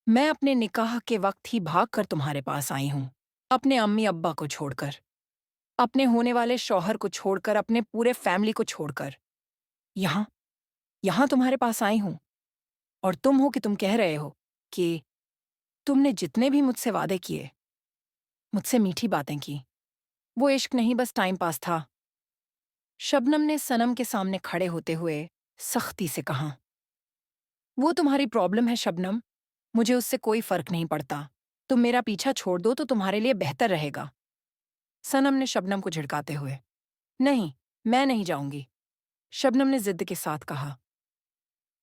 मैं अपने निकाह के वक्त ही भागकर तुम्हारे पास आई हूँ, अपने अम्मी अब्बा को छोड़कर, अपने होने वाले शौहर को छोड़कर, अपने पूरे फैमिली को छोड़कर। यहाँ यहाँ तुम्हारे पास आई हूँ और तुम हो कि तुम कह रहे हो कि तुमने जितने भी मुझसे वादे किए, मुझसे मीठी बातें की, वो इश्क नहीं बस टाइम पास था। शबनम ने सनम के सामने खड़े होते हुए सख्ती से कहा। वो तुम्हारी प्रॉब्लम है शबनम, मुझे उससे कोई फर्क नहीं पड़ता। तुम मेरा पीछा छोड़ दो तो तुम्हारे लिए बेहतर रहेगा। सनम ने शबनम को झिड़काते हुए। नहीं, मैं नहीं जाऊंगी, शबनम ने जिद के साथ कहा।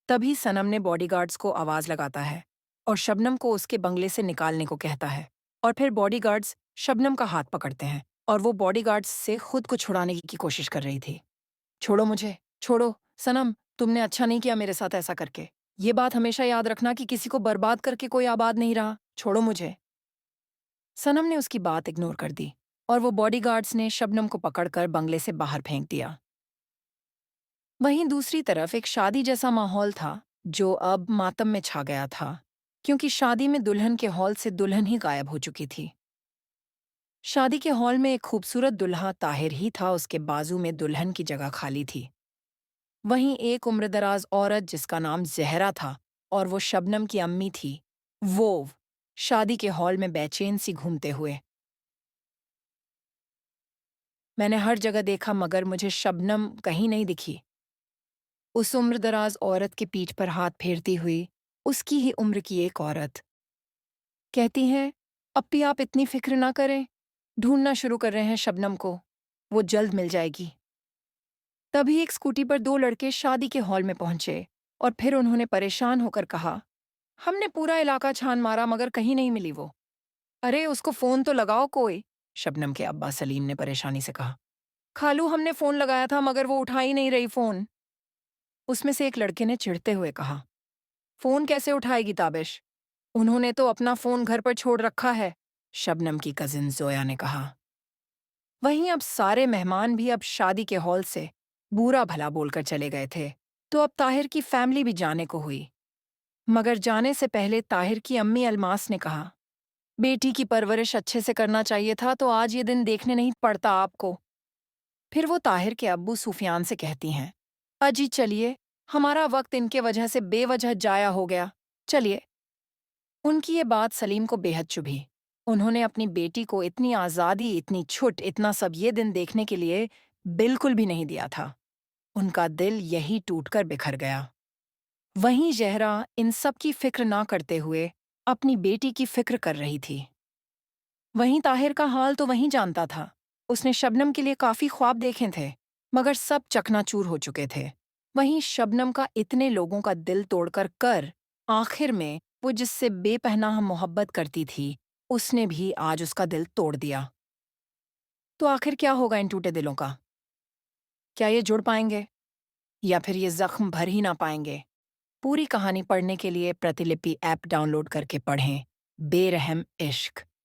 तभी सनम ने बॉडीगार्ड्स को आवाज लगाता है और शबनम को उसके बंगले से निकालने को कहता है। और फिर बॉडीगार्ड्स शबनम का हाथ पकड़ते हैं और वो बॉडीगार्ड्स से खुद को छुड़ाने की कोशिश कर रही थी। छोड़ो मुझे, छोड़ो, सनम, तुमने अच्छा नहीं किया मेरे साथ ऐसा करके। ये बात हमेशा याद रखना कि किसी को बर्बाद करके कोई आबाद नहीं रहा। छोड़ो मुझे। सनम ने उसकी बात इग्नोर कर दी और वो बॉडीगार्ड्स ने शबनम को पकड़कर बंगले से बाहर फेंक दिया। वहीं दूसरी तरफ एक शादी जैसा माहौल था, जो अब मातम में छा गया था, क्योंकि शादी में दुल्हन के हॉल से दुल्हन ही गायब हो चुकी थी। शादी के हॉल में एक खूबसूरत दुल्हा ताहिर ही था, उसके बाजू में दुल्हन की जगह खाली थी। वहीं एक उम्रदराज औरत जिसका नाम जहरा था और वो शबनम की अम्मी थी, वो शादी के हॉल में बेचैन सी घूमते हुए। मैंने हर जगह देखा मगर मुझे शबनम कहीं नहीं दिखी। उस उम्रदराज औरत के पीठ पर हाथ फेरती हुई उसकी ही उम्र की एक औरत कहती है, अप्पी आप इतनी फिक्र ना करें, ढूंढना शुरू कर रहे हैं शबनम को, वो जल्द मिल जाएगी। तभी एक स्कूटी पर दो लड़के शादी के हॉल में पहुंचे और फिर उन्होंने परेशान होकर कहा, हमने पूरा इलाका छान मारा मगर कहीं नहीं मिली वो। अरे उसको फोन तो लगाओ कोई, शबनम के अब्बा सलीम ने परेशानी से कहा। खालू हमने फोन लगाया था मगर वो उठा ही नहीं रही फोन, उसमें से एक लड़के ने चिढ़ते हुए कहा। फोन कैसे उठाएगी ताबिश, उन्होंने तो अपना फोन घर पर छोड़ रखा है, शबनम की कजिन जोया ने कहा। वहीं अब सारे मेहमान भी अब शादी के हॉल से बुरा भला बोलकर चले गए थे, तो अब ताहिर की फैमिली भी जाने को हुई। मगर जाने से पहले ताहिर की अम्मी अलमास ने कहा, बेटी की परवरिश अच्छे से करना चाहिए था तो आज ये दिन देखने नहीं पड़ता आपको। फिर वो ताहिर के अब्बू सुफियान से कहती हैं, अजी चलिए, हमारा वक्त इनके वजह से बेवजह जाया हो गया, चलिए। उनकी ये बात सलीम को बेहद चुभी। उन्होंने अपनी बेटी को इतनी आज़ादी, इतनी छुट, इतना सब ये दिन देखने के लिए बिल्कुल भी नहीं दिया था। उनका दिल यही टूटकर बिखर गया। वहीं जहरा इन सब की फिक्र ना करते हुए अपनी बेटी की फिक्र कर रही थी। वहीं ताहिर का हाल तो वहीं जानता था। उसने शबनम के लिए काफ़ी ख्वाब देखे थे, मगर सब चकनाचूर हो चुके थे। वहीं शबनम का इतने लोगों का दिल तोड़कर आखिर में वो जिससे बेपनाह मोहब्बत करती थी, उसने भी आज उसका दिल तोड़ दिया। तो आखिर क्या होगा इन टूटे दिलों का? क्या ये जुड़ पाएंगे या फिर ये जख्म भर ही ना पाएंगे? पूरी कहानी पढ़ने के लिए प्रतिलिपि ऐप डाउनलोड करके पढ़ें बेरहम इश्क।